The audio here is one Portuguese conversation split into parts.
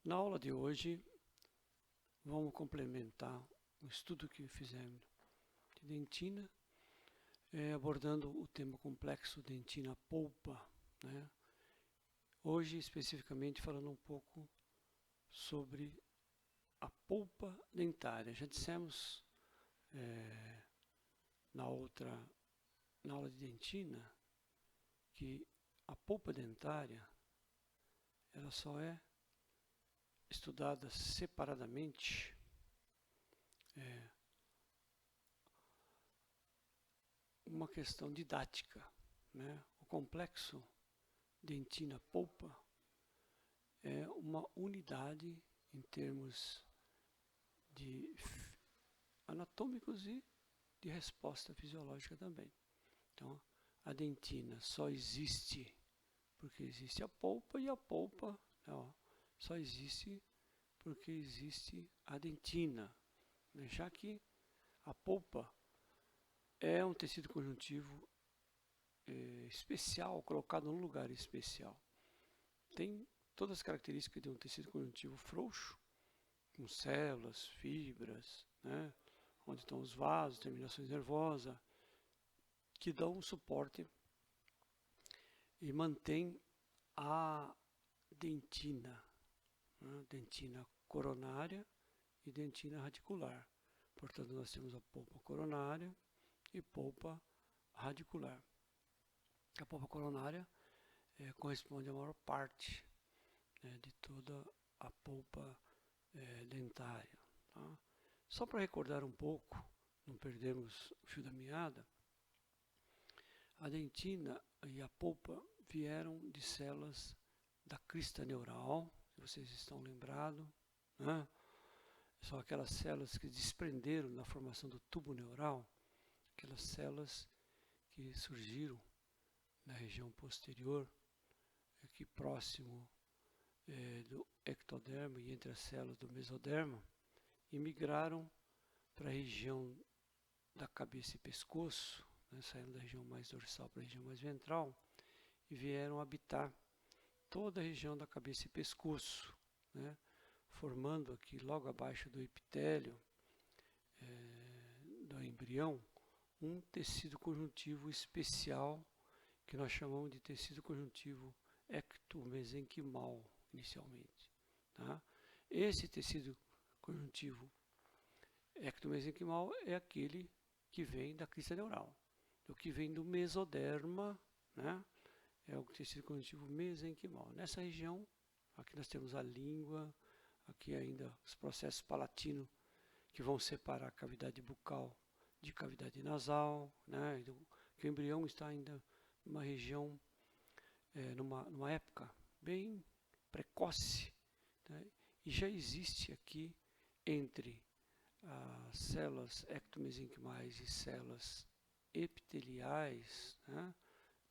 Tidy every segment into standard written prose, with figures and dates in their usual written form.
Na aula de hoje, vamos complementar o estudo que fizemos de dentina, abordando o tema complexo dentina polpa, né? Hoje, especificamente, falando um pouco sobre a polpa dentária. Já dissemos na aula de dentina que a polpa dentária ela só é estudada separadamente uma questão didática, né? O complexo dentina-polpa é uma unidade em termos de anatômicos e de resposta fisiológica também. Então, a dentina só existe porque existe a polpa, e a polpa só existe porque existe a dentina, né? Já que a polpa é um tecido conjuntivo especial, colocado num lugar especial. Tem todas as características de um tecido conjuntivo frouxo, com células, fibras, né? Onde estão os vasos, terminações nervosas, que dão um suporte e mantém a dentina, né? Dentina coronária e dentina radicular. Portanto, nós temos a polpa coronária e polpa radicular. A polpa coronária corresponde à maior parte de toda a polpa dentária. Tá? Só para recordar um pouco, não perdermos o fio da meada, a dentina e a polpa vieram de células da crista neural, se vocês estão lembrados, né? São aquelas células que desprenderam na formação do tubo neural, aquelas células que surgiram na região posterior, aqui próximo do ectoderma e entre as células do mesoderma, e migraram para a região da cabeça e pescoço, né, saindo da região mais dorsal para a região mais ventral, e vieram habitar toda a região da cabeça e pescoço, né, formando aqui logo abaixo do epitélio do embrião um tecido conjuntivo especial que nós chamamos de tecido conjuntivo ectomesenquimal inicialmente. Tá? Esse tecido conjuntivo ectomesenquimal é aquele que vem da crista neural. O que vem do mesoderma, né, é o tecido conjuntivo mesenquimal. Nessa região, aqui nós temos a língua, aqui ainda os processos palatinos que vão separar a cavidade bucal de cavidade nasal, né, que o embrião está ainda numa região, numa época bem precoce, né, e já existe aqui entre as células ectomesenquimais e células epiteliais, né,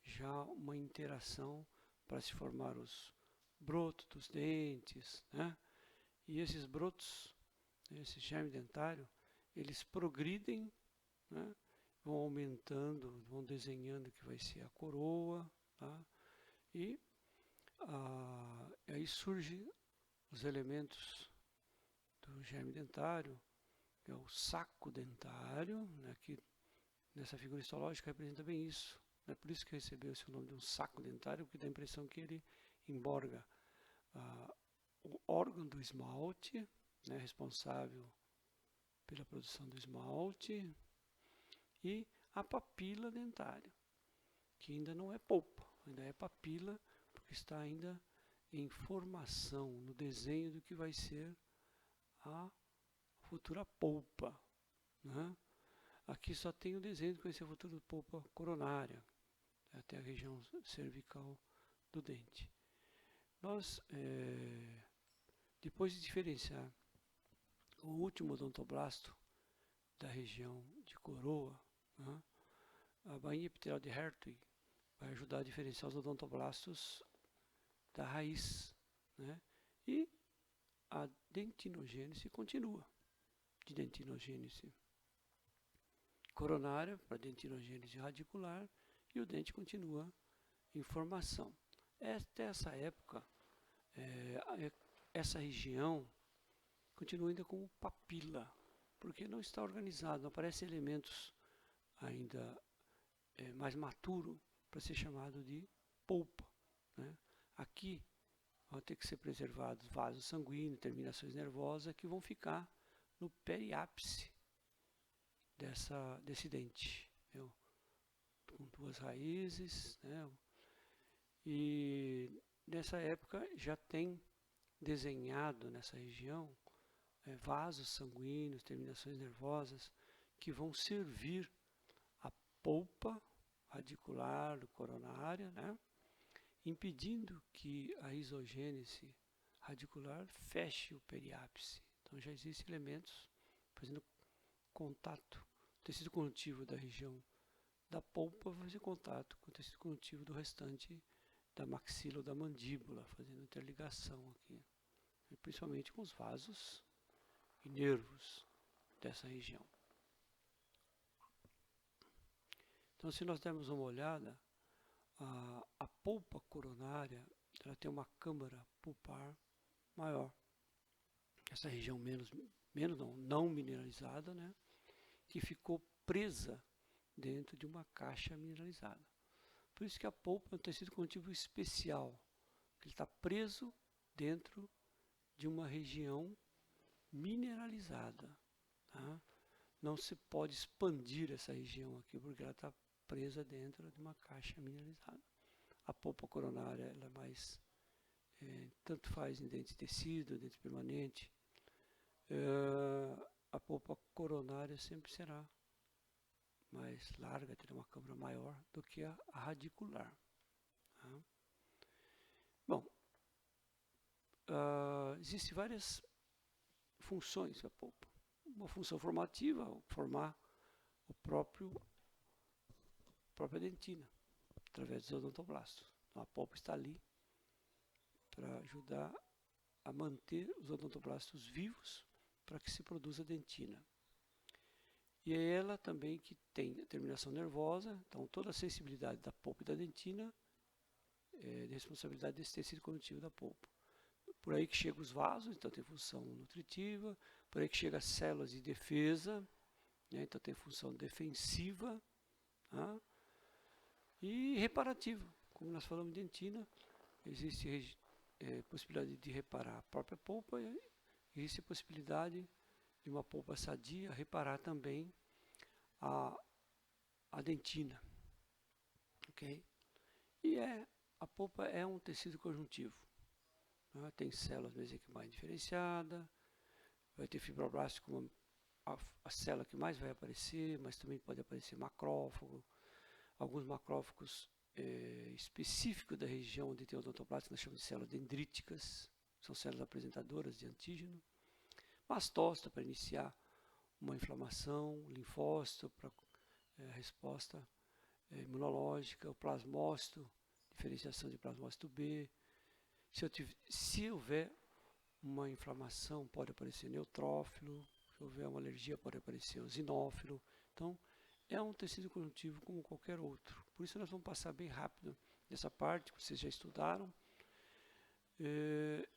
já uma interação para se formar os brotos dos dentes, né, e esses brotos, esse germe dentário, eles progridem, né, vão aumentando, vão desenhando o que vai ser a coroa, tá, e aí surgem os elementos do germe dentário, que é o saco dentário, né, que nessa figura histológica representa bem isso. É por isso que recebeu esse nome de um saco dentário, porque dá a impressão que ele emborga o órgão do esmalte, né, responsável pela produção do esmalte, e a papila dentária, que ainda não é polpa, ainda é papila, porque está ainda em formação, no desenho do que vai ser a futura polpa, né? Aqui só tem o desenho do que vai ser a futura polpa coronária, até a região cervical do dente. Nós, depois de diferenciar o último odontoblasto da região de coroa, né, a bainha epitelial de Hertwig vai ajudar a diferenciar os odontoblastos da raiz, né, e a dentinogênese continua, de dentinogênese coronária para dentinogênese radicular, e o dente continua em formação. Até essa época, essa região continua ainda como papila, porque não está organizado, não aparecem elementos ainda mais maturo para ser chamado de polpa, né? Aqui vão ter que ser preservados vasos sanguíneos, terminações nervosas que vão ficar no periápice desse dente, viu? Com duas raízes, né? E nessa época já tem desenhado nessa região vasos sanguíneos, terminações nervosas que vão servir a polpa radicular coronária, né? Impedindo que a isogênese radicular feche o periápice. Então já existem elementos fazendo contato. O tecido conjuntivo da região da polpa vai fazer contato com o tecido conjuntivo do restante da maxila ou da mandíbula, fazendo interligação aqui, principalmente com os vasos e nervos dessa região. Então, se nós dermos uma olhada, a polpa coronária ela tem uma câmara pulpar maior. Essa região não mineralizada, né, que ficou presa dentro de uma caixa mineralizada. Por isso que a polpa é um tecido conjuntivo especial, ele está preso dentro de uma região mineralizada. Tá? Não se pode expandir essa região aqui, porque ela está presa dentro de uma caixa mineralizada. A polpa coronária ela é mais, tanto faz em dente tecido, dente permanente. A polpa coronária sempre será mais larga, terá uma câmara maior do que a radicular. Tá? Bom, existem várias funções da polpa. Uma função formativa, formar a própria dentina, através dos odontoblastos. Então, a polpa está ali para ajudar a manter os odontoblastos vivos para que se produza dentina. E é ela também que tem a terminação nervosa, então toda a sensibilidade da polpa e da dentina é de responsabilidade desse tecido conjuntivo da polpa. Por aí que chegam os vasos, então tem função nutritiva, por aí que chegam as células de defesa, né, então tem função defensiva, tá? E reparativa. Como nós falamos de dentina, existe possibilidade de reparar a própria polpa e existe a possibilidade de uma polpa sadia reparar também a dentina. Okay? E a polpa é um tecido conjuntivo. Né? Tem células mesenquimais diferenciadas, vai ter fibroblasto como a célula que mais vai aparecer, mas também pode aparecer macrófago. Alguns macrófagos específicos da região onde tem odontoblasto, que nós chamamos de células dendríticas, são células apresentadoras de antígeno. Mastócito para iniciar uma inflamação, linfócito para resposta imunológica, o plasmócito, diferenciação de plasmócito B. Se houver uma inflamação, pode aparecer neutrófilo, se houver uma alergia, pode aparecer eosinófilo. Então, é um tecido conjuntivo como qualquer outro. Por isso, nós vamos passar bem rápido nessa parte, que vocês já estudaram.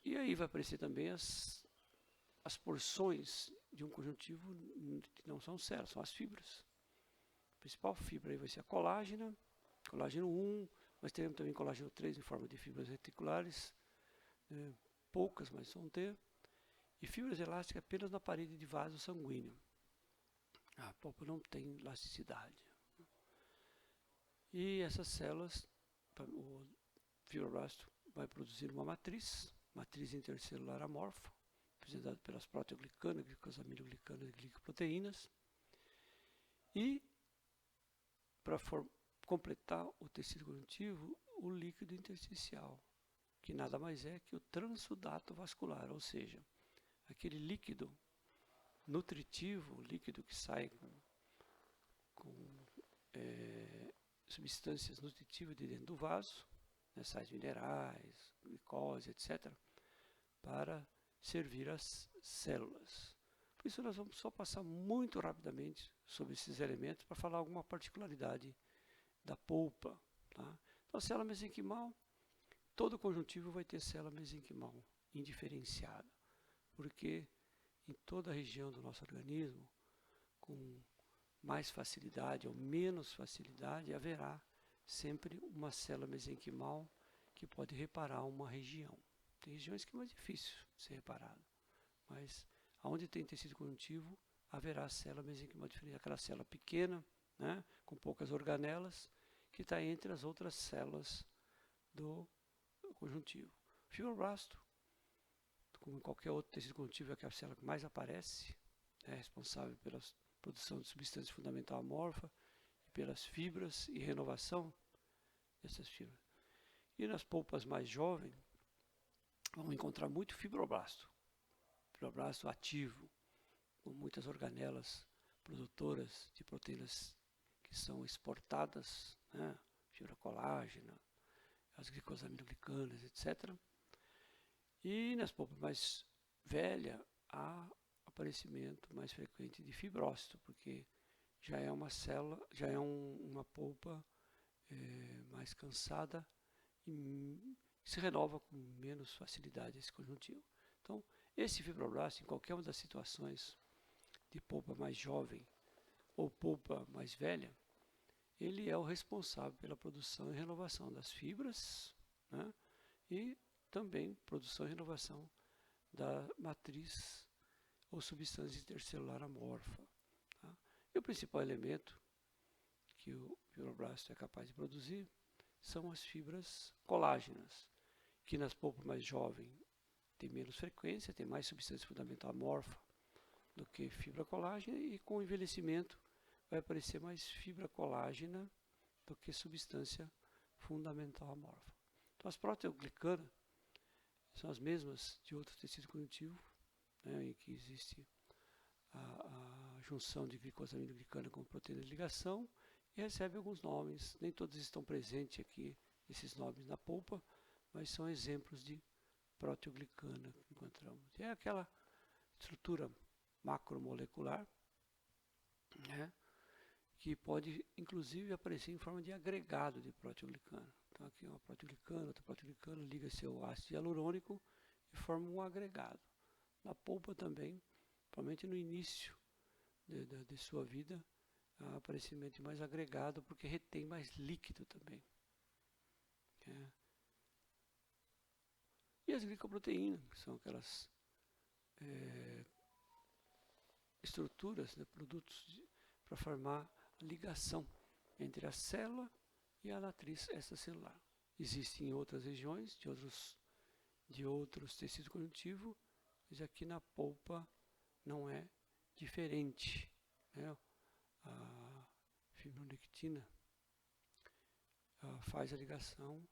E aí vai aparecer também as porções de um conjuntivo que não são células, são as fibras. A principal fibra aí vai ser a colágeno 1, mas teremos também colágeno 3 em forma de fibras reticulares, poucas, mas vão ter, e fibras elásticas apenas na parede de vaso sanguíneo. A polpa não tem elasticidade. E essas células, o fibroblasto vai produzir uma matriz intercelular amorfa, representada pelas proteoglicanas, glicosaminoglicanas e glicoproteínas. E, para completar o tecido conjuntivo, o líquido intersticial, que nada mais é que o transudato vascular, ou seja, aquele líquido nutritivo, líquido que sai com substâncias nutritivas de dentro do vaso, né, sais minerais, glicose, etc., para servir as células. Por isso nós vamos só passar muito rapidamente sobre esses elementos para falar alguma particularidade da polpa. Tá? Então, a célula mesenquimal, todo conjuntivo vai ter célula mesenquimal indiferenciada, porque em toda a região do nosso organismo, com mais facilidade ou menos facilidade, haverá sempre uma célula mesenquimal que pode reparar uma região. Tem regiões que é mais difícil de ser reparado, mas onde tem tecido conjuntivo, haverá célula mesenquimal diferente, aquela célula pequena, né, com poucas organelas, que está entre as outras células do conjuntivo. O fibroblasto, como em qualquer outro tecido conjuntivo, é a célula que mais aparece, é responsável pela produção de substância fundamental amorfa, e pelas fibras e renovação dessas fibras. E nas polpas mais jovens, vamos encontrar muito fibroblasto ativo, com muitas organelas produtoras de proteínas que são exportadas, né, fibra colágena, as glicosaminoglicanas, etc. E nas polpas mais velhas, há aparecimento mais frequente de fibrócito, porque já é uma célula, já é uma polpa mais cansada e se renova com menos facilidade esse conjuntivo. Então, esse fibroblasto, em qualquer uma das situações de polpa mais jovem ou polpa mais velha, ele é o responsável pela produção e renovação das fibras, né, e também produção e renovação da matriz ou substância intercelular amorfa. Tá? E o principal elemento que o fibroblasto é capaz de produzir são as fibras colágenas, que nas polpas mais jovens tem menos frequência, tem mais substância fundamental amorfa do que fibra colágena, e com o envelhecimento vai aparecer mais fibra colágena do que substância fundamental amorfa. Então as proteoglicanas são as mesmas de outros tecidos conjuntivos, né, em que existe a junção de glicosaminoglicana com proteína de ligação, e recebe alguns nomes, nem todos estão presentes aqui, esses nomes na polpa, mas são exemplos de proteoglicana que encontramos. É aquela estrutura macromolecular, né, que pode inclusive aparecer em forma de agregado de proteoglicana. Então aqui uma proteoglicana, outra proteoglicana, liga-se ao ácido hialurônico e forma um agregado. Na polpa também, provavelmente no início de sua vida, há aparecimento de mais agregado, porque retém mais líquido também. E as glicoproteínas, que são aquelas estruturas, né, produtos para formar a ligação entre a célula e a matriz extracelular. Existem em outras regiões, de outros tecidos conjuntivos, mas aqui na polpa não é diferente. Né? A fibronectina faz a ligação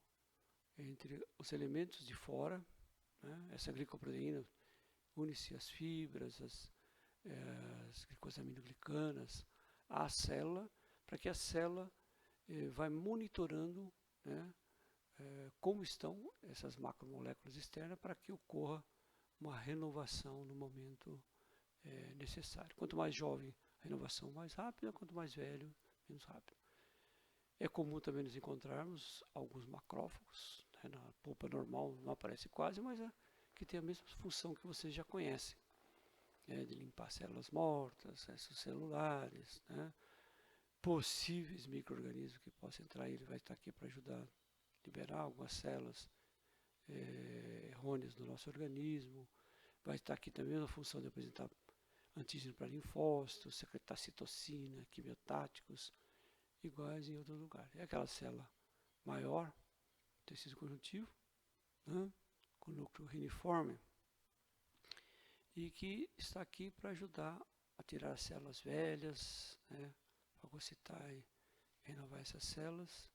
entre os elementos de fora, né? Essa glicoproteína une-se às fibras, as glicosaminoglicanas, à célula, para que a célula vai monitorando, né, como estão essas macromoléculas externas, para que ocorra uma renovação no momento necessário. Quanto mais jovem, a renovação mais rápida, quanto mais velho, menos rápido. É comum também nos encontrarmos alguns macrófagos, né, na polpa normal não aparece quase, mas que tem a mesma função que vocês já conhecem, de limpar células mortas, restos celulares, né, possíveis micro-organismos que possam entrar, ele vai estar aqui para ajudar a liberar algumas células errôneas do nosso organismo, vai estar aqui também na função de apresentar antígeno para linfócitos, secretar citocina, quimiotáticos, iguais em outro lugar. É aquela célula maior, tecido conjuntivo, né, com núcleo reniforme, e que está aqui para ajudar a tirar as células velhas, né, fagocitar e renovar essas células.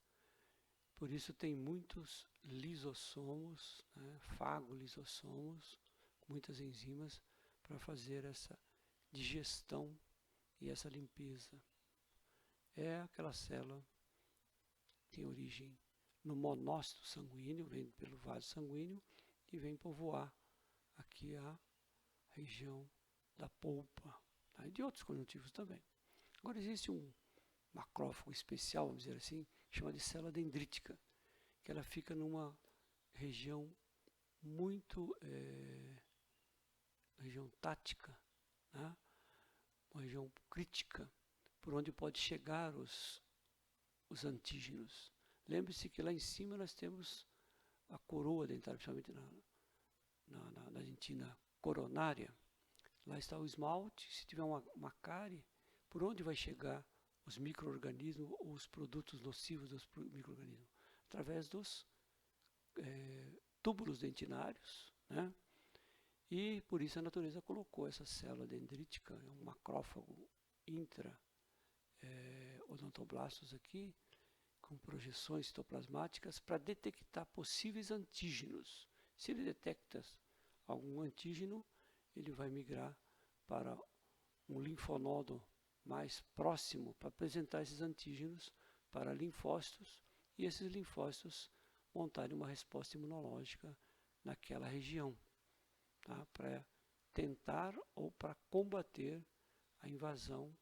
Por isso tem muitos lisossomos, né, fagolisossomos, muitas enzimas para fazer essa digestão e essa limpeza. É aquela célula que tem origem no monócito sanguíneo, vem pelo vaso sanguíneo e vem povoar aqui a região da polpa, tá? E de outros conjuntivos também. Agora existe um macrófago especial, vamos dizer assim, chamado de célula dendrítica, que ela fica numa região muito região tática, né? Uma região crítica, por onde pode chegar os antígenos. Lembre-se que lá em cima nós temos a coroa dentária, principalmente na dentina coronária. Lá está o esmalte. Se tiver uma cárie, por onde vai chegar os micro-organismos ou os produtos nocivos dos micro-organismos? Através dos túbulos dentinários, né? E por isso a natureza colocou essa célula dendrítica, um macrófago intra-odontoblastos aqui, com projeções citoplasmáticas para detectar possíveis antígenos. Se ele detecta algum antígeno, ele vai migrar para um linfonodo mais próximo para apresentar esses antígenos para linfócitos, e esses linfócitos montarem uma resposta imunológica naquela região, tá? Para tentar ou para combater a invasão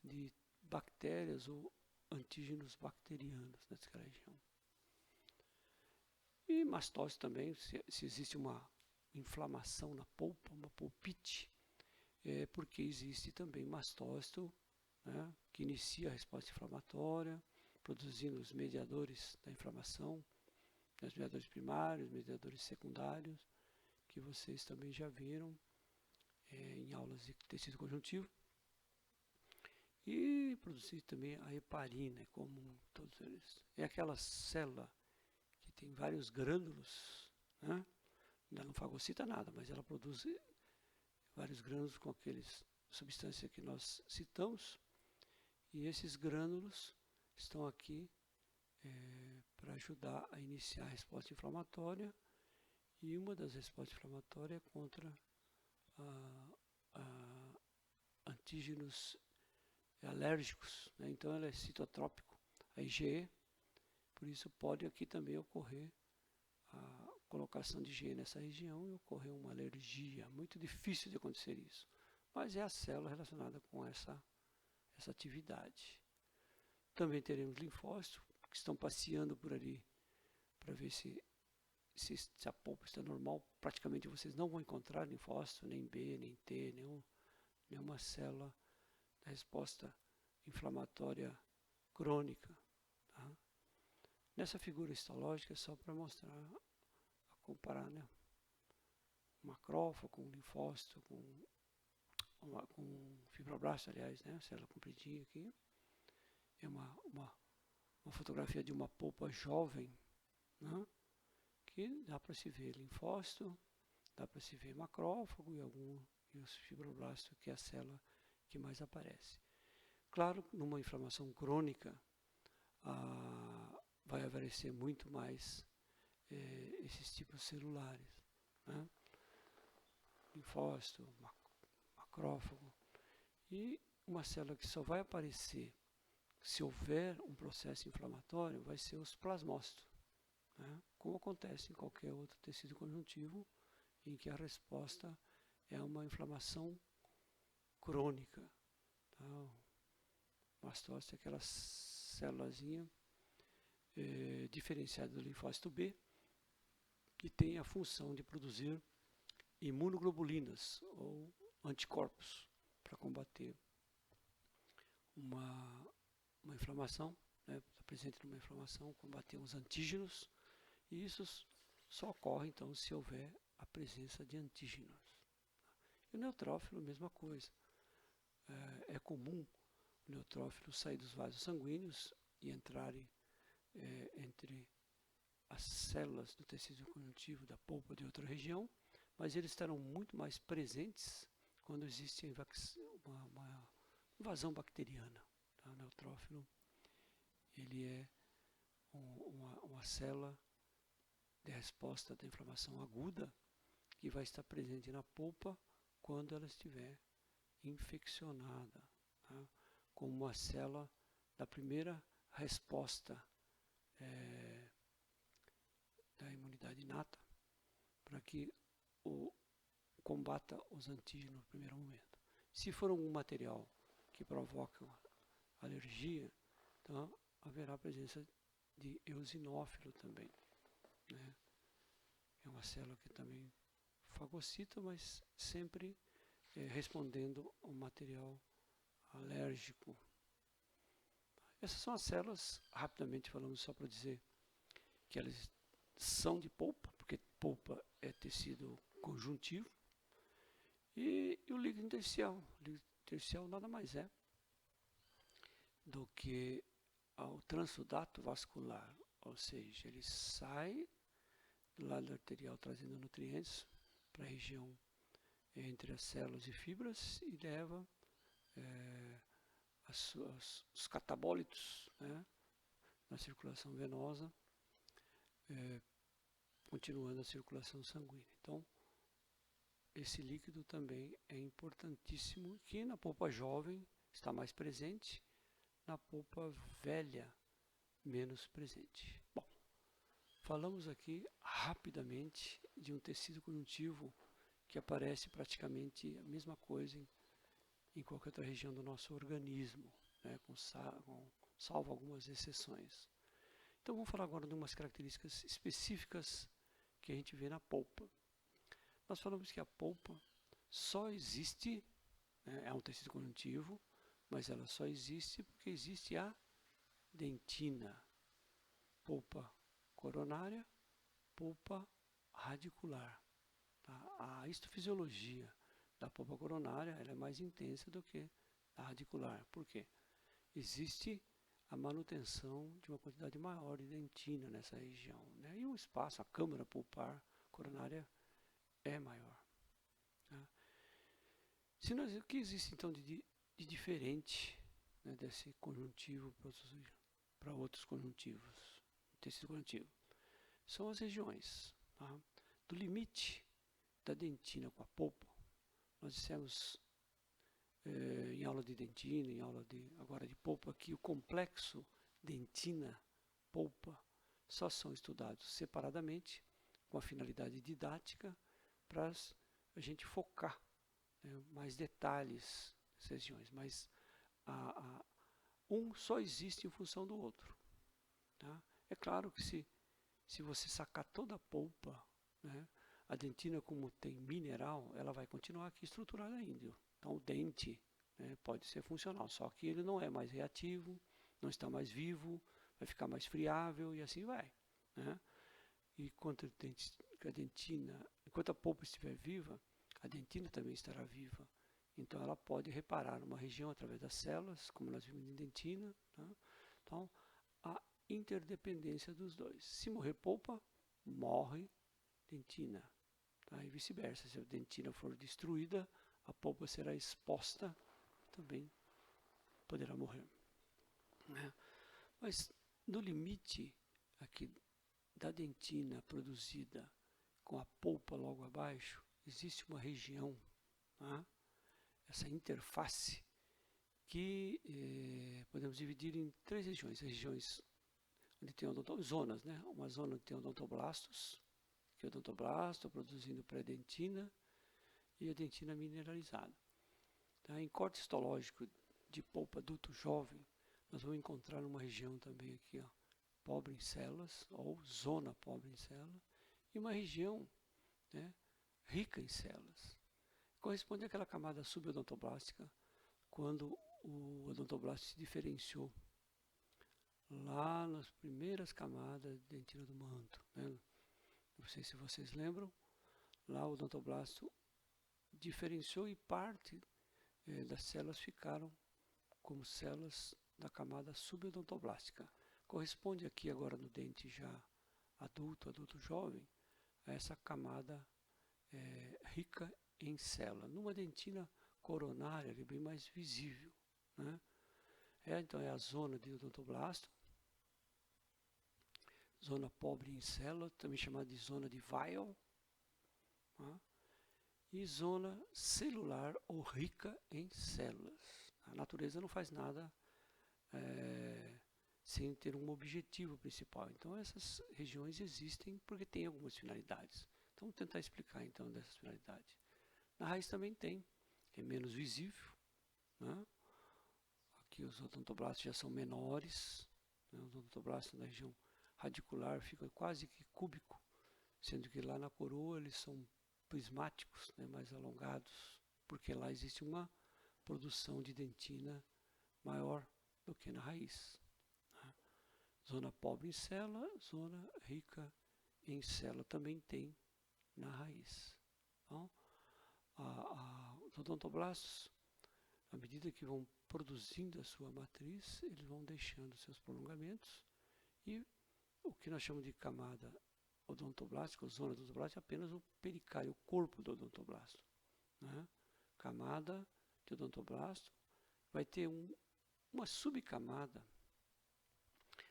de bactérias ou antígenos bacterianos naquela região. E mastose também, se existe uma inflamação na polpa, uma pulpite, é porque existe também mastócito, né, que inicia a resposta inflamatória, produzindo os mediadores da inflamação, os mediadores primários, mediadores secundários, que vocês também já viram em aulas de tecido conjuntivo. E produzir também a heparina, é comum, todos eles. É aquela célula que tem vários grânulos, né? Ela não fagocita nada, mas ela produz vários grânulos com aqueles substâncias que nós citamos. E esses grânulos estão aqui para ajudar a iniciar a resposta inflamatória. E uma das respostas inflamatórias é contra antígenos alérgicos, né? Então ela é citotrópico, a IgE, por isso pode aqui também ocorrer a colocação de IgE nessa região e ocorrer uma alergia. Muito difícil de acontecer isso, mas é a célula relacionada com essa atividade. Também teremos linfócitos que estão passeando por ali para ver se a polpa está normal. Praticamente vocês não vão encontrar linfócito, nem B, nem T, nenhuma célula da resposta inflamatória crônica. Tá? Nessa figura histológica é só para mostrar, comparar, né? Um macrófago com um linfócito, com fibroblasto, aliás, né? Célula compridinha aqui. É uma fotografia de uma polpa jovem, né? Que dá para se ver linfócito, dá para se ver macrófago e os fibroblastos, que é a célula que mais aparece. Claro, numa inflamação crônica, vai aparecer muito mais esses tipos celulares, né? Linfócito, macrófago. E uma célula que só vai aparecer se houver um processo inflamatório vai ser os plasmócitos, né? Como acontece em qualquer outro tecido conjuntivo, em que a resposta é uma inflamação crônica. Tá? Mastócito é aquela célulazinha diferenciada do linfócito B, que tem a função de produzir imunoglobulinas ou anticorpos para combater uma inflamação, né? Está presente numa inflamação, combater os antígenos, e isso só ocorre então se houver a presença de antígenos. E o neutrófilo, mesma coisa. É comum o neutrófilo sair dos vasos sanguíneos e entrarem entre as células do tecido conjuntivo da polpa de outra região, mas eles estarão muito mais presentes quando existe uma invasão bacteriana. Tá? O neutrófilo, ele é uma célula de resposta da inflamação aguda que vai estar presente na polpa quando ela estiver infeccionada, tá? Como uma célula da primeira resposta da imunidade inata, para que combata os antígenos no primeiro momento. Se for algum material que provoca alergia, então haverá a presença de eosinófilo também, né? é uma célula que também fagocita, mas sempre respondendo ao material alérgico. Essas são as células, rapidamente falando, só para dizer que elas são de polpa, porque polpa é tecido conjuntivo, e o líquido intersticial. O líquido intersticial nada mais é do que o transudato vascular, ou seja, ele sai do lado arterial trazendo nutrientes para a região entre as células e fibras e leva os catabólitos, né, na circulação venosa, continuando a circulação sanguínea. Então, esse líquido também é importantíssimo, que na polpa jovem está mais presente, na polpa velha menos presente. Bom, falamos aqui rapidamente de um tecido conjuntivo que aparece praticamente a mesma coisa em qualquer outra região do nosso organismo, né, salvo algumas exceções. Então vamos falar agora de umas características específicas que a gente vê na polpa. Nós falamos que a polpa só existe, né, é um tecido conjuntivo, mas ela só existe porque existe a dentina, polpa coronária, polpa radicular. Tá? A histofisiologia da polpa coronária ela é mais intensa do que a radicular. Por quê? Existe a manutenção de uma quantidade maior de dentina nessa região, né? E o espaço, a câmara pulpar coronária é maior. Tá? O que existe então de diferente, né, desse conjuntivo para outros conjuntivos, tecido conjuntivo? São as regiões, tá? Do limite da dentina com a polpa. Nós dissemos em aula de dentina, em aula agora de polpa, que o complexo dentina-polpa só são estudados separadamente, com a finalidade didática, para a gente focar, né, mais detalhes das regiões, mas um só existe em função do outro. Tá? É claro que se você sacar toda a polpa, né, a dentina, como tem mineral, ela vai continuar aqui estruturada ainda. Então o dente, né, pode ser funcional, só que ele não é mais reativo, não está mais vivo, vai ficar mais friável e assim vai. Né? E enquanto a polpa estiver viva, a dentina também estará viva. Então ela pode reparar uma região através das células, como nós vimos em dentina. Tá? Então a interdependência dos dois. Se morrer polpa, morre dentina. Tá? E vice-versa, se a dentina for destruída, a polpa será exposta, também poderá morrer. Né? Mas no limite aqui da dentina produzida com a polpa logo abaixo, existe uma região, tá? Essa interface, que podemos dividir em três regiões. Regiões onde tem zonas, né? Uma zona onde tem odontoblastos, que é o odontoblasto produzindo pré-dentina e a dentina mineralizada. Tá? Em corte histológico de polpa adulto jovem, nós vamos encontrar uma região também aqui, ó, pobre em células, ou zona pobre em células, e uma região, né, rica em células. Corresponde àquela camada subodontoblática, quando o odontoblasto se diferenciou lá nas primeiras camadas de dentina do manto. Né? Não sei se vocês lembram, lá o odontoblasto diferenciou e parte das células ficaram como células da camada subodontoblastica. Corresponde aqui agora no dente já adulto jovem, a essa camada rica em célula. Numa dentina coronária, ele é bem mais visível. Né? Então é a zona de odontoblasto, zona pobre em célula, também chamada de zona de Weil, tá? E zona celular ou rica em células. A natureza não faz nada sem ter um objetivo principal. Então essas regiões existem porque têm algumas finalidades. Então vamos tentar explicar então dessas finalidades. Na raiz também tem, é menos visível. Né? Aqui os odontoblastos já são menores. Né? Os odontoblastos na região radicular fica quase que cúbico, sendo que lá na coroa eles são prismáticos, né, mais alongados, porque lá existe uma produção de dentina maior do que na raiz. Né? Zona pobre em célula, zona rica em célula também tem na raiz. Então, os odontoblastos, à medida que vão produzindo a sua matriz, eles vão deixando seus prolongamentos e o que nós chamamos de camada odontoblástica, ou zona odontoblástica, é apenas o pericárdio, o corpo do odontoblasto. Né? Camada de odontoblasto vai ter uma subcamada.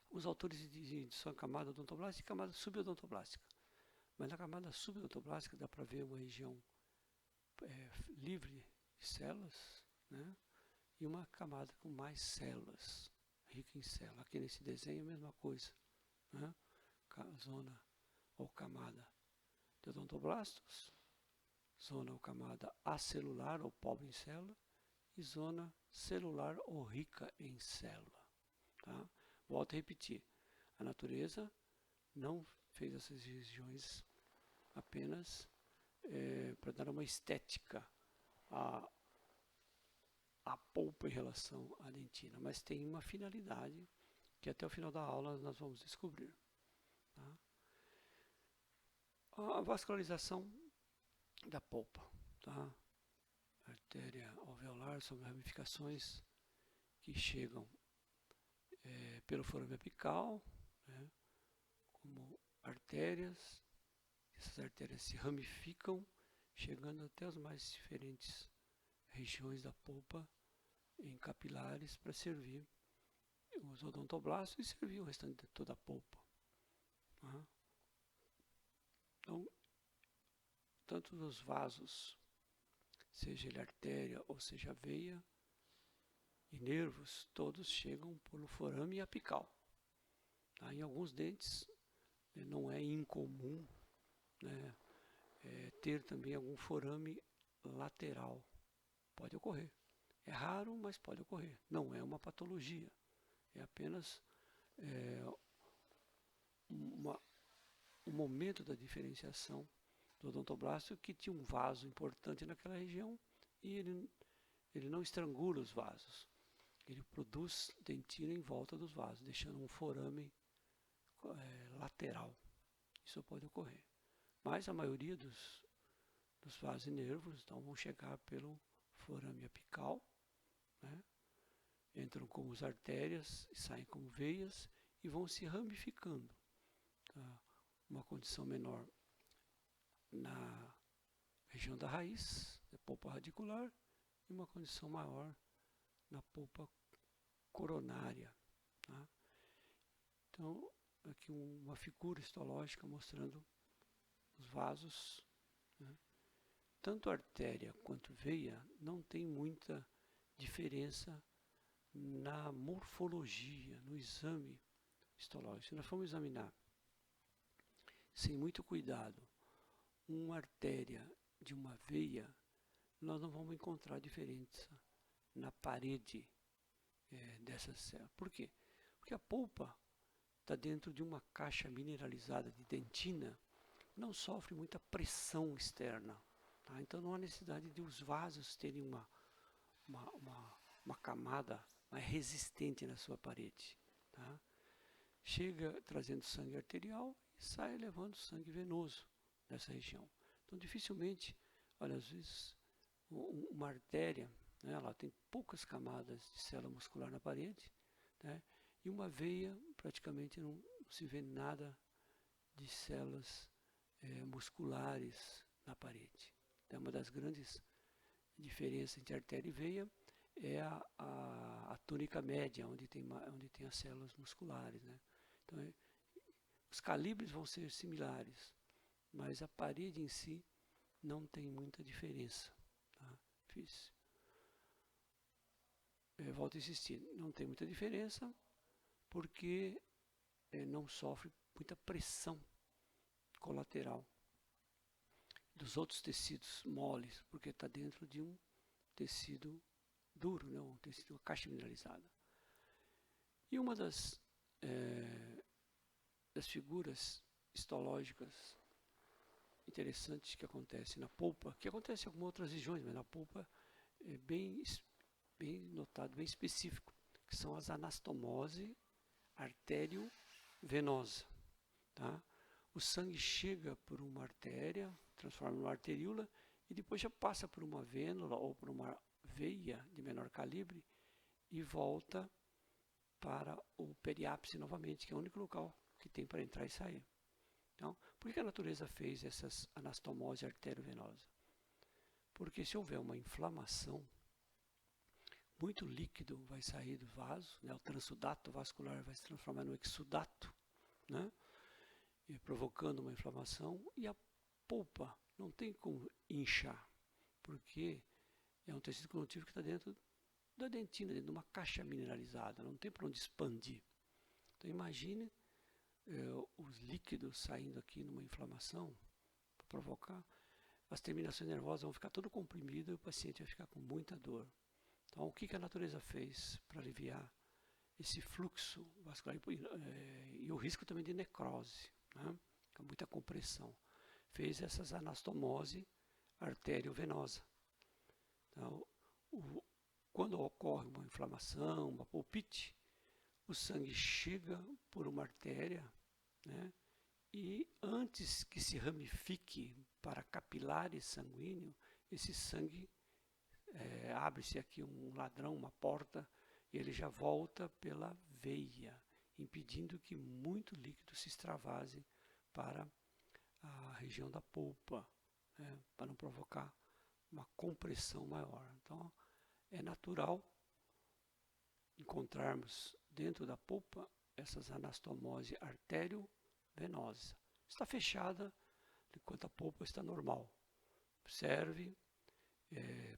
Os autores dizem só camada odontoblástica e camada subodontoblastica. Mas na camada subodontoblastica dá para ver uma região livre de células, né? E uma camada com mais células, rica em células. Aqui nesse desenho é a mesma coisa. Né? Zona ou camada de odontoblastos, zona ou camada acelular ou pobre em célula, e zona celular ou rica em célula. Tá? Volto a repetir, a natureza não fez essas regiões apenas para dar uma estética à polpa em relação à dentina, mas tem uma finalidade que até o final da aula nós vamos descobrir. Tá? A vascularização da polpa, tá? Artéria alveolar sobre ramificações que chegam pelo forame apical, né? Como artérias. Essas artérias se ramificam, chegando até as mais diferentes regiões da polpa em capilares para servir os odontoblastos e servir o restante de toda a polpa. Tá? Então, tanto os vasos, seja ele artéria ou seja veia, e nervos, todos chegam pelo forame apical. Tá? Em alguns dentes, não é incomum, né, ter também algum forame lateral. Pode ocorrer. É raro, mas pode ocorrer. Não é uma patologia. É apenas um momento da diferenciação do odontoblasto que tinha um vaso importante naquela região e ele não estrangula os vasos. Ele produz dentina em volta dos vasos, deixando um forame lateral. Isso pode ocorrer. Mas a maioria dos vasos e nervos então, vão chegar pelo forame apical, né? Entram como as artérias, saem como veias e vão se ramificando. Tá? Uma condição menor na região da raiz, da polpa radicular, e uma condição maior na polpa coronária. Tá? Então, aqui uma figura histológica mostrando os vasos. Né? Tanto artéria quanto veia não tem muita diferença na morfologia, no exame histológico. Se nós formos examinar sem muito cuidado uma artéria de uma veia, nós não vamos encontrar diferença na parede dessas células. Por quê? Porque a polpa está dentro de uma caixa mineralizada de dentina, não sofre muita pressão externa. Tá? Então não há necessidade de os vasos terem uma camada mais resistente na sua parede. Tá? Chega trazendo sangue arterial e sai levando sangue venoso nessa região. Então dificilmente, olha, às vezes uma artéria, né, ela tem poucas camadas de célula muscular na parede, né, e uma veia praticamente não se vê nada de células musculares na parede. Então, uma das grandes diferenças entre artéria e veia é a túnica média, onde tem as células musculares. Né? Então, os calibres vão ser similares, mas a parede em si não tem muita diferença. Tá? Volto a insistir, não tem muita diferença porque não sofre muita pressão colateral dos outros tecidos moles, porque está dentro de um tecido duro, né? Um tecido, uma caixa mineralizada. E uma das figuras histológicas interessante que acontece na polpa, que acontece em algumas outras regiões, mas na polpa é bem notado, bem específico, que são as anastomose artério-venosa. Tá? O sangue chega por uma artéria, transforma numa arteríola, e depois já passa por uma vênula ou por uma veia de menor calibre e volta para o periápice novamente, que é o único local que tem para entrar e sair. Então, por que a natureza fez essas anastomose arteriovenosa? Porque se houver uma inflamação, muito líquido vai sair do vaso, né? O transudato vascular vai se transformar no exudato, né? E provocando uma inflamação, e a polpa não tem como inchar, porque é um tecido conjuntivo que está dentro da dentina, dentro de uma caixa mineralizada, não tem para onde expandir. Então imagine os líquidos saindo aqui numa inflamação para provocar, as terminações nervosas vão ficar todo comprimidas e o paciente vai ficar com muita dor. Então o que a natureza fez para aliviar esse fluxo vascular e o risco também de necrose, né? Com muita compressão? Fez essas anastomose arteriovenosa. Então, quando ocorre uma inflamação, uma pulpite, o sangue chega por uma artéria, né? E antes que se ramifique para capilares sanguíneos, esse sangue abre-se aqui um ladrão, uma porta, e ele já volta pela veia, impedindo que muito líquido se extravase para a região da polpa, né? Para não provocar uma compressão maior. Então, é natural encontrarmos dentro da polpa essas anastomose artério-venosa. Está fechada enquanto a polpa está normal. Observe,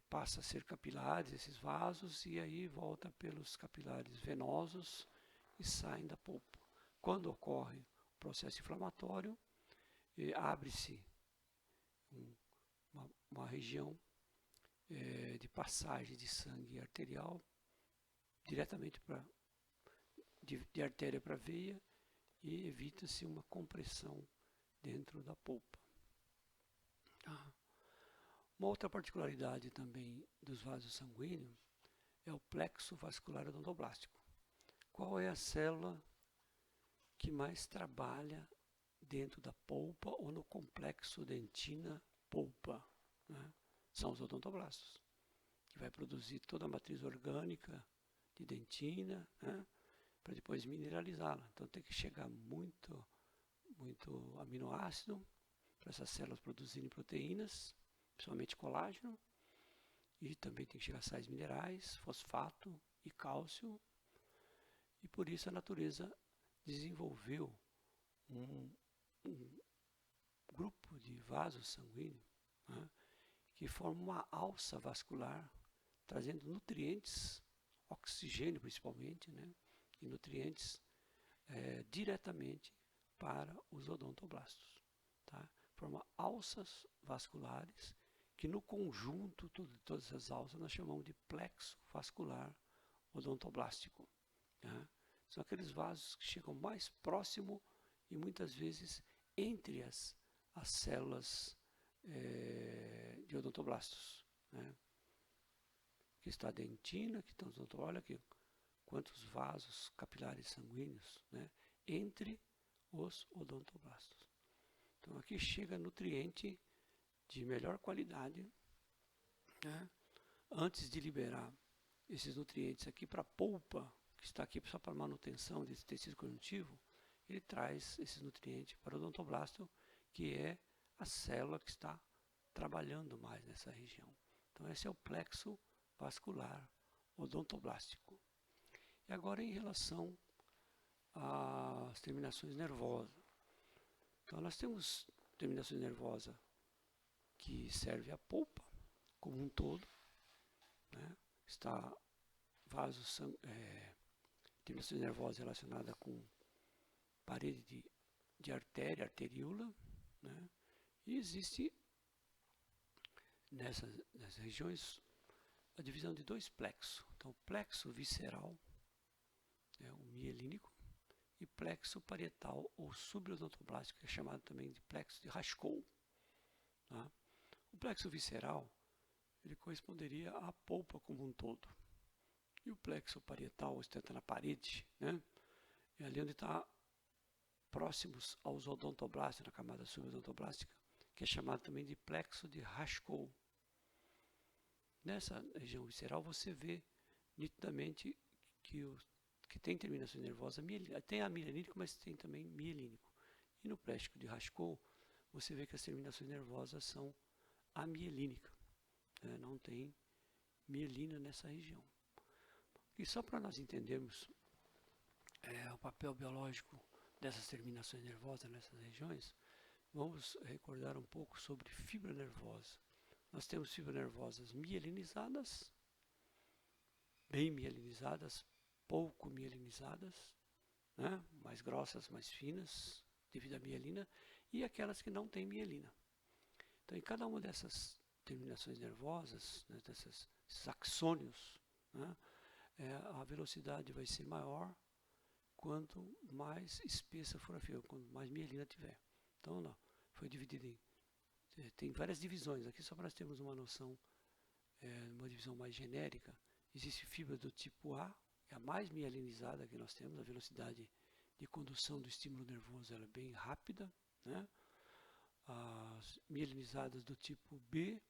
passa a ser capilares esses vasos e aí volta pelos capilares venosos e saem da polpa. Quando ocorre o processo inflamatório, abre-se uma região de passagem de sangue arterial diretamente de artéria para veia e evita-se uma compressão dentro da polpa. Tá? Uma outra particularidade também dos vasos sanguíneos é o plexo vascular odontoblástico. Qual é a célula que mais trabalha dentro da polpa ou no complexo dentina-polpa? Né? São os odontoblastos, que vai produzir toda a matriz orgânica de dentina, né? Para depois mineralizá-la. Então tem que chegar muito aminoácido para essas células produzirem proteínas, principalmente colágeno, e também tem que chegar sais minerais, fosfato e cálcio, e por isso a natureza desenvolveu um grupo de vasos sanguíneos, né, que forma uma alça vascular, trazendo nutrientes, oxigênio principalmente, né, e nutrientes diretamente para os odontoblastos. Tá? Forma alças vasculares que no conjunto de todas as alças nós chamamos de plexo vascular odontoblástico. Tá? São aqueles vasos que chegam mais próximo e muitas vezes entre as células de odontoblastos. Né? Aqui está a dentina, aqui estão os odontoblastos, olha aqui quantos vasos capilares sanguíneos, né, entre os odontoblastos. Então aqui chega nutriente de melhor qualidade, né, antes de liberar esses nutrientes aqui para a polpa, que está aqui só para manutenção desse tecido conjuntivo, ele traz esses nutrientes para o odontoblasto, que é a célula que está trabalhando mais nessa região. Então esse é o plexo vascular odontoblástico. E agora em relação às terminações nervosas. Então nós temos terminações nervosas que servem a polpa como um todo, né? Está terminações nervosas relacionadas com parede de artéria, arteríola, né? E existe nessas regiões a divisão de dois plexos. Então o plexo visceral, o mielínico, e plexo parietal ou subodontoblástico, que é chamado também de plexo de Raschkow. Tá? O plexo visceral, ele corresponderia à polpa como um todo. E o plexo parietal ostenta na parede, né? É ali onde está próximos aos odontoblastos, na camada subodontoblastica, que é chamado também de plexo de Raschkow. Nessa região visceral você vê nitidamente que tem terminações nervosas, tem amielínico, mas tem também mielínico. E no plexo de Raschkow você vê que as terminações nervosas são amielínicas, né? Não tem mielina nessa região. E só para nós entendermos o papel biológico dessas terminações nervosas nessas regiões, vamos recordar um pouco sobre fibra nervosa. Nós temos fibras nervosas mielinizadas, bem mielinizadas, pouco mielinizadas, né? Mais grossas, mais finas, devido à mielina, e aquelas que não têm mielina. Então, em cada uma dessas terminações nervosas, né, desses axônios, né, a velocidade vai ser maior quanto mais espessa for a fibra, quanto mais mielina tiver. Então, não, foi dividido em... tem várias divisões aqui, só para nós termos uma noção, uma divisão mais genérica. Existe fibra do tipo A, é a mais mielinizada que nós temos, a velocidade de condução do estímulo nervoso ela é bem rápida, né? As mielinizadas do tipo B,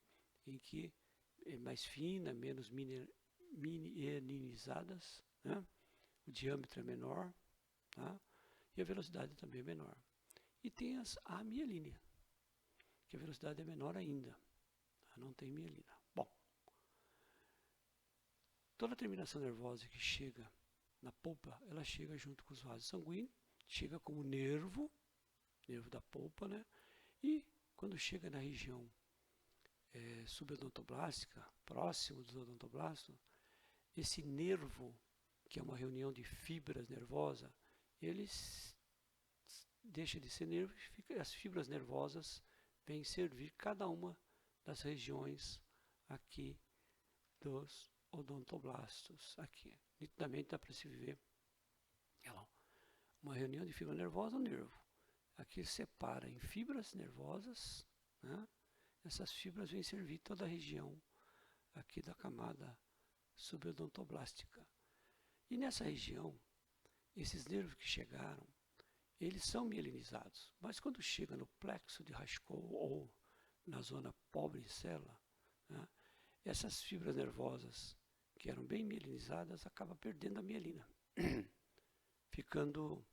em que é mais fina, menos mielinizadas, né? O diâmetro é menor, tá? E a velocidade também é menor. E tem as amielina, que a velocidade é menor ainda, tá? Não tem mielina. Bom, toda terminação nervosa que chega na polpa, ela chega junto com os vasos sanguíneos, chega como nervo da polpa, né? E quando chega na região subodontoblastica, próximo dos odontoblastos, esse nervo, que é uma reunião de fibras nervosas, ele deixa de ser nervo e as fibras nervosas vêm servir cada uma das regiões aqui dos odontoblastos. Aqui, nitidamente dá para se ver uma reunião de fibra nervosa, um nervo. Aqui separa em fibras nervosas, né? Essas fibras vêm servir toda a região aqui da camada subodontoblastica. E nessa região, esses nervos que chegaram, eles são mielinizados, mas quando chega no plexo de Raschkow ou na zona pobre em célula, né, essas fibras nervosas que eram bem mielinizadas acabam perdendo a mielina, ficando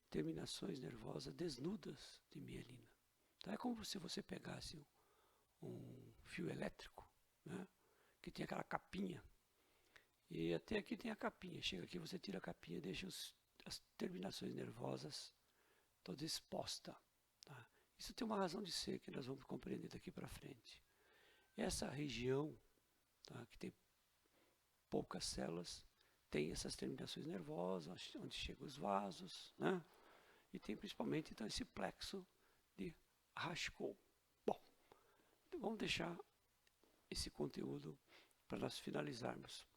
terminações nervosas desnudas de mielina. Então é como se você pegasse um fio elétrico, né, que tem aquela capinha, e até aqui tem a capinha. Chega aqui, você tira a capinha e deixa as terminações nervosas todas expostas. Tá? Isso tem uma razão de ser que nós vamos compreender daqui para frente. Essa região, tá, que tem poucas células, tem essas terminações nervosas, onde chegam os vasos, né? E tem principalmente então, esse plexo de Raschkow. Bom, então vamos deixar esse conteúdo para nós finalizarmos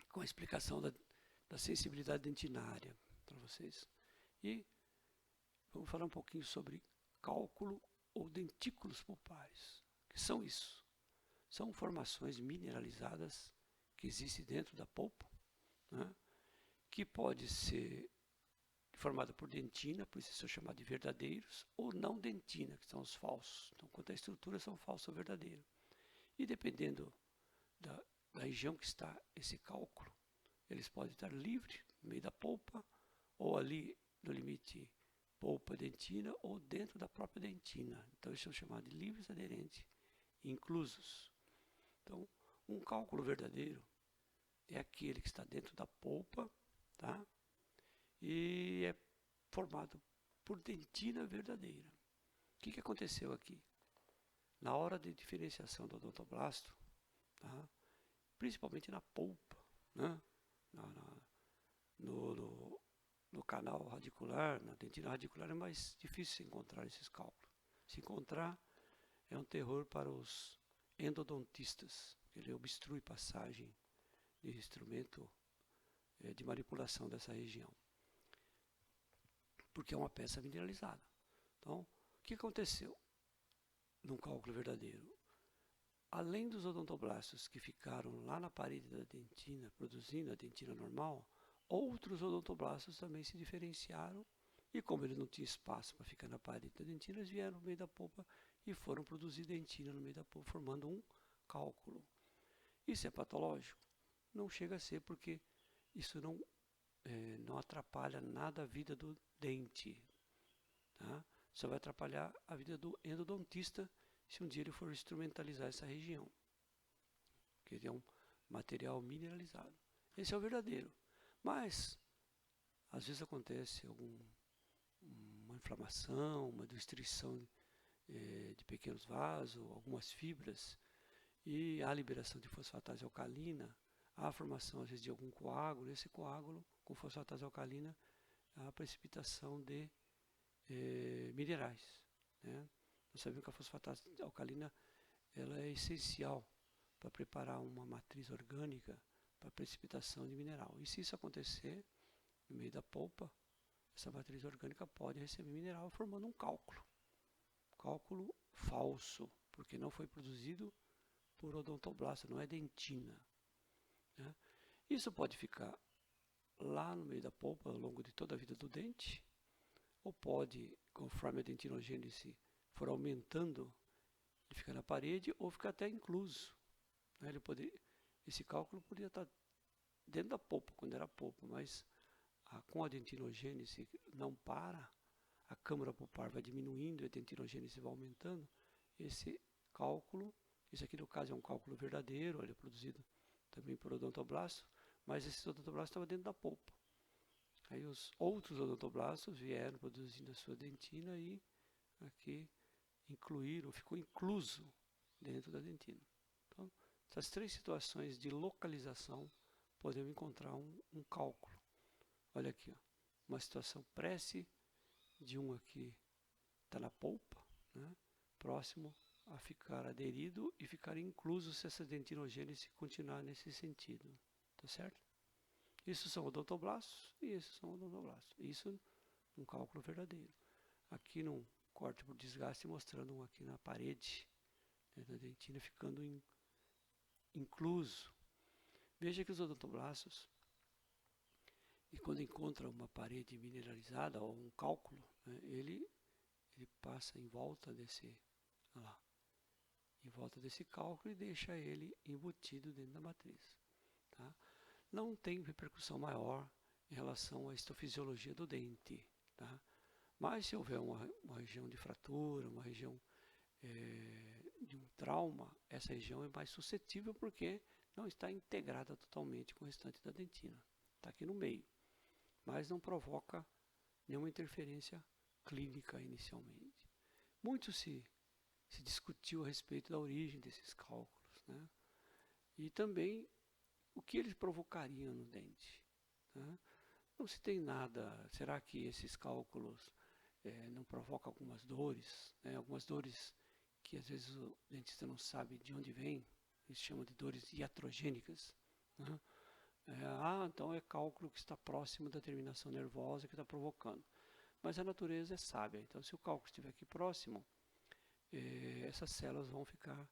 com a explicação da sensibilidade dentinária para vocês. E vamos falar um pouquinho sobre cálculo ou dentículos pulpares. O que são isso? São formações mineralizadas que existem dentro da polpa, né, que pode ser formada por dentina, por isso são chamados de verdadeiros, ou não dentina, que são os falsos. Então, quanto à estrutura, são falsos ou verdadeiros. E dependendo da região que está esse cálculo, eles podem estar livres no meio da polpa, ou ali no limite polpa-dentina, ou dentro da própria dentina. Então, eles são chamados de livres, aderentes e inclusos. Então, um cálculo verdadeiro é aquele que está dentro da polpa, tá? E é formado por dentina verdadeira. O que aconteceu aqui? Na hora de diferenciação do odontoblasto, tá? Principalmente na polpa, né? No canal radicular, na dentina radicular, é mais difícil encontrar esses cálculos. Se encontrar, é um terror para os endodontistas, ele obstrui passagem de instrumento de manipulação dessa região, porque é uma peça mineralizada. Então, que aconteceu num cálculo verdadeiro? Além dos odontoblastos que ficaram lá na parede da dentina, produzindo a dentina normal, outros odontoblastos também se diferenciaram e, como ele não tinha espaço para ficar na parede da dentina, eles vieram no meio da polpa e foram produzir dentina no meio da polpa, formando um cálculo. Isso é patológico? Não chega a ser, porque isso não atrapalha nada a vida do dente, tá? Só vai atrapalhar a vida do endodontista se um dia ele for instrumentalizar essa região, que é um material mineralizado. Esse é o verdadeiro. Mas, às vezes acontece uma inflamação, uma destruição de pequenos vasos, algumas fibras, e há liberação de fosfatase alcalina, há a formação, às vezes, de algum coágulo, esse coágulo, com fosfatase alcalina, há a precipitação de minerais, né? Nós sabemos que a fosfatase alcalina ela é essencial para preparar uma matriz orgânica para precipitação de mineral. E se isso acontecer no meio da polpa, essa matriz orgânica pode receber mineral formando um cálculo. Cálculo falso, porque não foi produzido por odontoblasto, não é dentina, né? Isso pode ficar lá no meio da polpa ao longo de toda a vida do dente, ou pode, conforme a dentinogênese for aumentando, ele fica na parede ou fica até incluso, né? Esse cálculo poderia estar dentro da polpa, quando era polpa, mas com a dentinogênese não para, a câmara pulpar vai diminuindo e a dentinogênese vai aumentando, esse cálculo, esse aqui no caso é um cálculo verdadeiro, ele é produzido também por odontoblasto, mas esse odontoblasto estava dentro da polpa. Aí os outros odontoblastos vieram produzindo a sua dentina e aqui ficou incluso dentro da dentina. Então, essas três situações de localização, podemos encontrar um cálculo. Olha aqui, ó, uma situação prece de um aqui está na polpa, né, próximo a ficar aderido e ficar incluso se essa dentinogênese continuar nesse sentido. Tá certo? Isso são odontoblastos e esses são odontoblastos. Isso um cálculo verdadeiro. Aqui num corte por desgaste, mostrando um aqui na parede, né, da dentina ficando incluso. Veja que os odontoblastos, e quando encontra uma parede mineralizada ou um cálculo, né, ele passa em volta desse cálculo e deixa ele embutido dentro da matriz. Tá? Não tem repercussão maior em relação à histofisiologia do dente. Tá? Mas se houver uma região de fratura, uma região de um trauma, essa região é mais suscetível porque não está integrada totalmente com o restante da dentina. Está aqui no meio, mas não provoca nenhuma interferência clínica inicialmente. Muito se discutiu a respeito da origem desses cálculos, né? E também o que eles provocariam no dente, né? Não se tem nada. Será que esses cálculos não provocam algumas dores, né? Algumas dores que às vezes o dentista não sabe de onde vem, eles chamam de dores iatrogênicas, né? Então é cálculo que está próximo da terminação nervosa que está provocando. Mas a natureza é sábia, então se o cálculo estiver aqui próximo, essas células vão ficar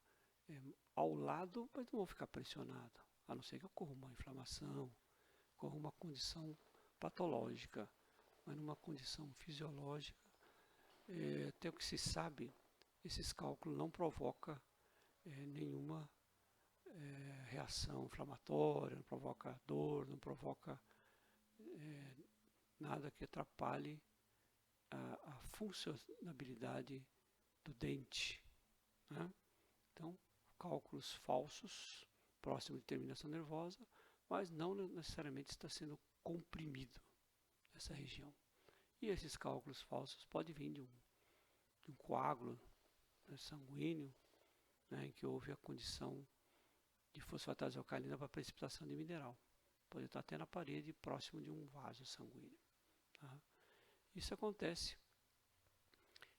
ao lado, mas não vão ficar pressionadas, a não ser que ocorra uma inflamação, ocorra uma condição patológica, mas numa condição fisiológica, até o que se sabe, esses cálculos não provocam nenhuma reação inflamatória, não provoca dor, não provoca nada que atrapalhe a funcionabilidade do dente, né? Então, cálculos falsos, próximo de terminação nervosa, mas não necessariamente está sendo comprimido essa região. E esses cálculos falsos podem vir de um coágulo, né, sanguíneo, né, em que houve a condição de fosfatase alcalina para precipitação de mineral. Pode estar até na parede, próximo de um vaso sanguíneo. Tá? Isso acontece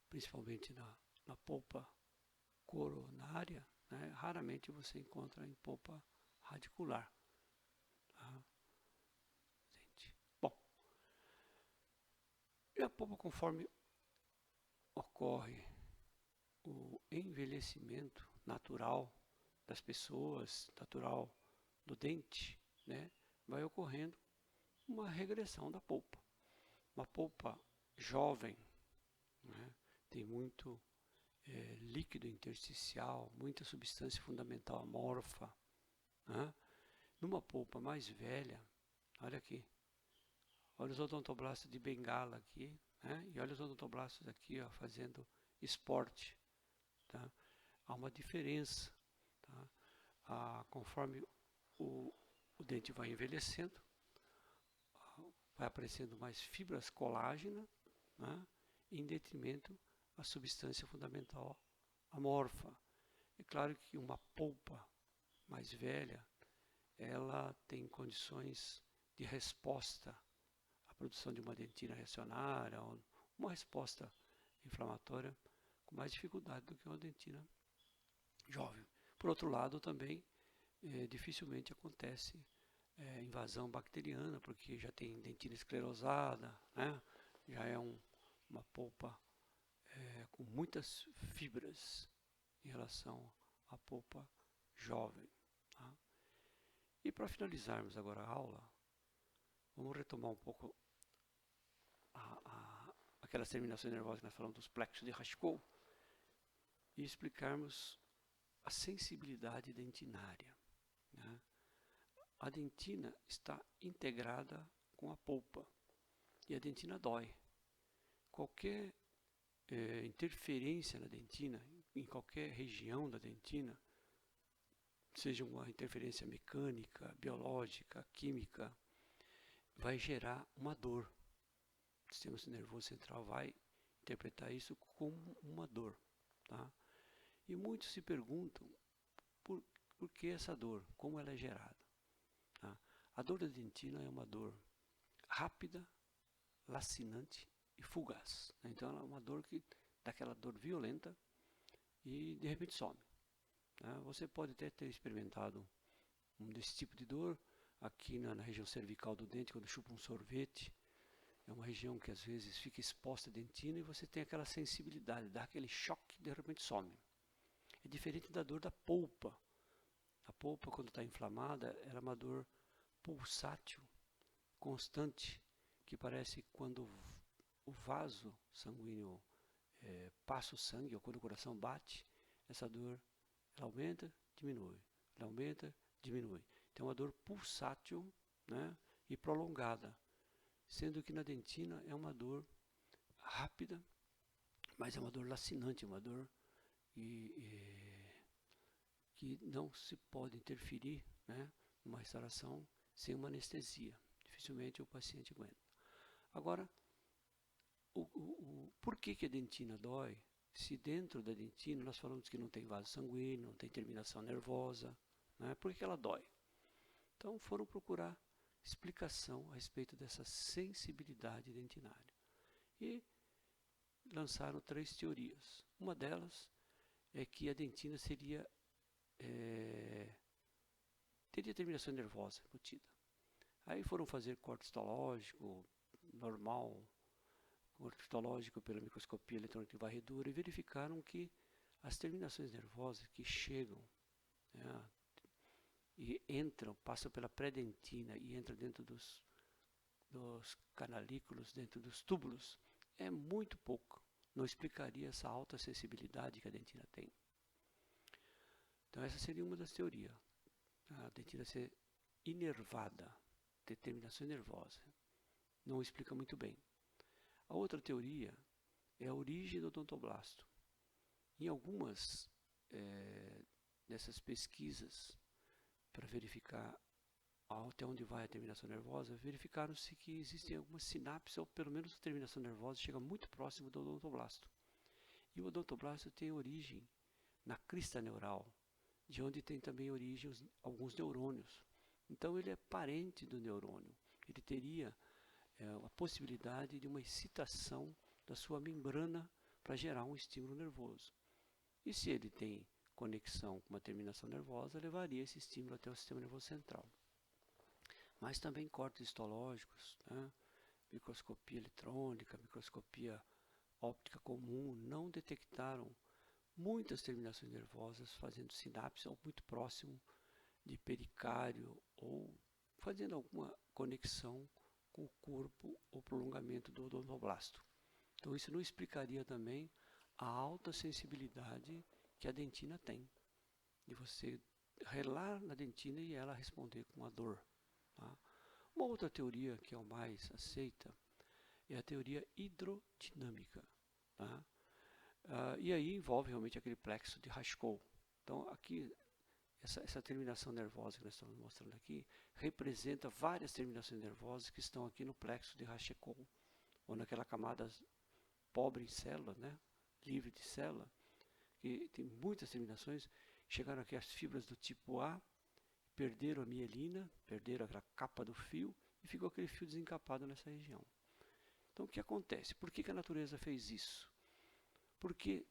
principalmente na polpa coronária, né? Raramente você encontra em polpa radicular. Tá? Bom, e a polpa, conforme ocorre o envelhecimento natural das pessoas, natural do dente, né, vai ocorrendo uma regressão da polpa. Uma polpa jovem, né, tem muito líquido intersticial, muita substância fundamental amorfa, né? Numa polpa mais velha, olha aqui, olha os odontoblastos de bengala aqui, né? E olha os odontoblastos aqui, ó, fazendo esporte, tá? Há uma diferença, tá? Conforme o dente vai envelhecendo, vai aparecendo mais fibras colágena, né, em detrimento da substância fundamental amorfa. É claro que uma polpa mais velha, ela tem condições de resposta à produção de uma dentina reacionária, ou uma resposta inflamatória com mais dificuldade do que uma dentina jovem. Por outro lado, também dificilmente acontece invasão bacteriana, porque já tem dentina esclerosada, né? Já é uma polpa com muitas fibras em relação à polpa jovem. Tá? E para finalizarmos agora a aula, vamos retomar um pouco aquelas terminações nervosas que nós falamos dos plexos de Rashkow e explicarmos a sensibilidade dentinária. Né? A dentina está integrada com a polpa e a dentina dói. Qualquer interferência na dentina, em qualquer região da dentina, seja uma interferência mecânica, biológica, química, vai gerar uma dor. O sistema nervoso central vai interpretar isso como uma dor. Tá? E muitos se perguntam por que essa dor, como ela é gerada. Tá? A dor da dentina é uma dor rápida, lacinante e fugaz. Então ela é uma dor que dá aquela dor violenta e de repente some. Tá? Você pode até ter experimentado desse tipo de dor aqui na região cervical do dente, quando chupa um sorvete. É uma região que às vezes fica exposta à dentina e você tem aquela sensibilidade, dá aquele choque e de repente some. É diferente da dor da polpa. A polpa, quando está inflamada, ela é uma dor pulsátil, constante, que parece quando o vaso sanguíneo passa o sangue, ou quando o coração bate, essa dor ela aumenta, diminui, ela aumenta, diminui. Então é uma dor pulsátil, né, e prolongada, sendo que na dentina é uma dor rápida, mas é uma dor lacinante, uma dor que não se pode interferir, né, numa restauração sem uma anestesia. Dificilmente o paciente aguenta. Agora, por que a dentina dói? Se dentro da dentina nós falamos que não tem vaso sanguíneo, não tem terminação nervosa, né? Por que ela dói? Então foram procurar explicação a respeito dessa sensibilidade dentinária. E lançaram 3 teorias. Uma delas é que a dentina teria terminação nervosa embutida. Aí foram fazer corte histológico normal, corte histológico pela microscopia eletrônica de varredura, e verificaram que as terminações nervosas que chegam, né, e entram, passam pela pré-dentina e entram dentro dos canalículos, dentro dos túbulos, é muito pouco. Não explicaria essa alta sensibilidade que a dentina tem. Então essa seria uma das teorias. A dentina ser inervada, ter terminação nervosa. Não explica muito bem. A outra teoria é a origem do odontoblasto. Em algumas dessas pesquisas para verificar até onde vai a terminação nervosa, verificaram-se que existem algumas sinapses, ou pelo menos a terminação nervosa chega muito próximo do odontoblasto. E o odontoblasto tem origem na crista neural, de onde tem também origem alguns neurônios. Então ele é parente do neurônio. Ele teria a possibilidade de uma excitação da sua membrana para gerar um estímulo nervoso. E se ele tem conexão com uma terminação nervosa, levaria esse estímulo até o sistema nervoso central. Mas também cortes histológicos, né? Microscopia eletrônica, microscopia óptica comum não detectaram muitas terminações nervosas fazendo sinapse ou muito próximo de pericário ou fazendo alguma conexão com o corpo ou prolongamento do odontoblasto. Então isso não explicaria também a alta sensibilidade que a dentina tem, de você relar na dentina e ela responder com a dor. Tá? Uma outra teoria que é o mais aceita é a teoria hidrodinâmica. Tá? E aí envolve realmente aquele plexo de Raschkow. Então aqui, essa terminação nervosa que nós estamos mostrando aqui, representa várias terminações nervosas que estão aqui no plexo de Raschkow, ou naquela camada pobre em célula, né? Livre de célula, que tem muitas terminações. Chegaram aqui as fibras do tipo A, perderam a mielina, perderam aquela capa do fio, e ficou aquele fio desencapado nessa região. Então o que acontece? Por que a natureza fez isso? Porque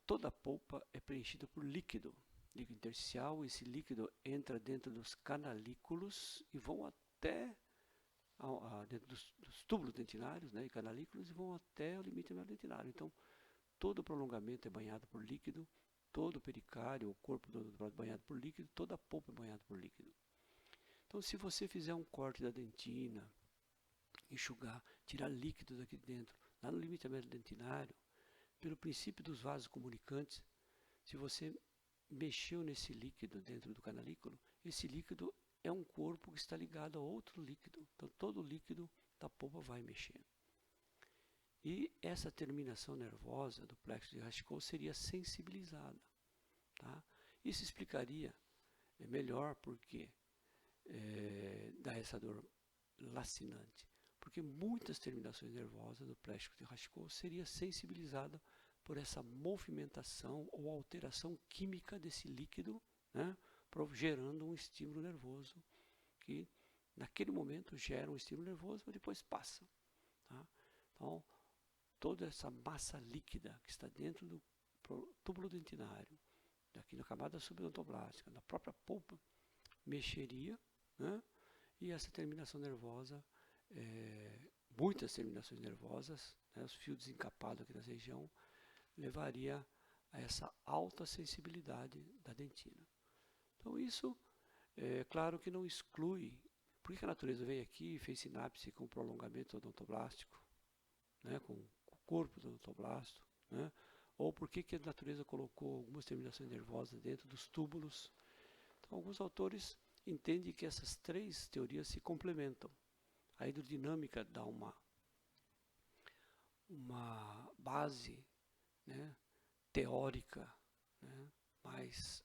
toda a polpa é preenchida por líquido intersticial. Esse líquido entra dentro dos canalículos e vão até dentro dos túbulos dentinários, né, e canalículos, e vão até o limite dentinário. Então, todo o prolongamento é banhado por líquido, todo o pericário, o corpo do odontoblasto é banhado por líquido, toda a polpa é banhada por líquido. Então, se você fizer um corte da dentina, enxugar, tirar líquido daqui dentro, lá no limite dentinário, pelo princípio dos vasos comunicantes, se você mexeu nesse líquido dentro do canalículo, esse líquido é um corpo que está ligado a outro líquido. Então, todo o líquido da polpa vai mexer. E essa terminação nervosa do plexo de Raschkow seria sensibilizada. Tá? Isso explicaria melhor porque dá essa dor lacinante. Porque muitas terminações nervosas do plexo de Raschkow seria sensibilizada por essa movimentação ou alteração química desse líquido, né, gerando um estímulo nervoso que naquele momento gera um estímulo nervoso, mas depois passa. Tá? Então, toda essa massa líquida que está dentro do túbulo dentinário, aqui na camada subodontoblática, na própria polpa, mexeria, né, e essa terminação nervosa, muitas terminações nervosas, né, os fios desencapados aqui nessa região, levaria a essa alta sensibilidade da dentina. Então isso, claro que não exclui. Por que a natureza veio aqui e fez sinapse com o prolongamento odontoblástico, né, com o corpo do odontoblasto, né? Ou por que a natureza colocou algumas terminações nervosas dentro dos túbulos? Então, alguns autores entendem que essas três teorias se complementam. A hidrodinâmica dá uma base, né, teórica, né, mais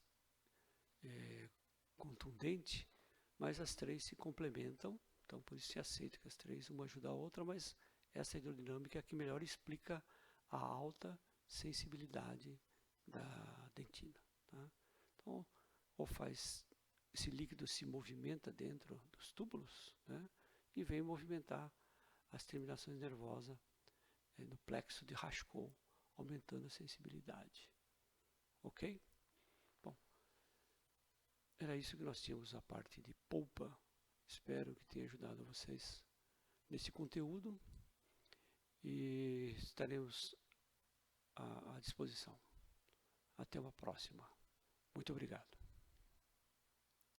contundente, mas as três se complementam. Então, por isso se aceita que as três, uma ajuda a outra, mas essa hidrodinâmica é a que melhor explica a alta sensibilidade da dentina. Tá? Então, ou faz esse líquido se movimenta dentro dos túbulos, né, e vem movimentar as terminações nervosas no plexo de Raschkow, aumentando a sensibilidade. Ok? Bom, era isso que nós tínhamos a parte de polpa. Espero que tenha ajudado vocês nesse conteúdo e estaremos à disposição. Até uma próxima. Muito obrigado.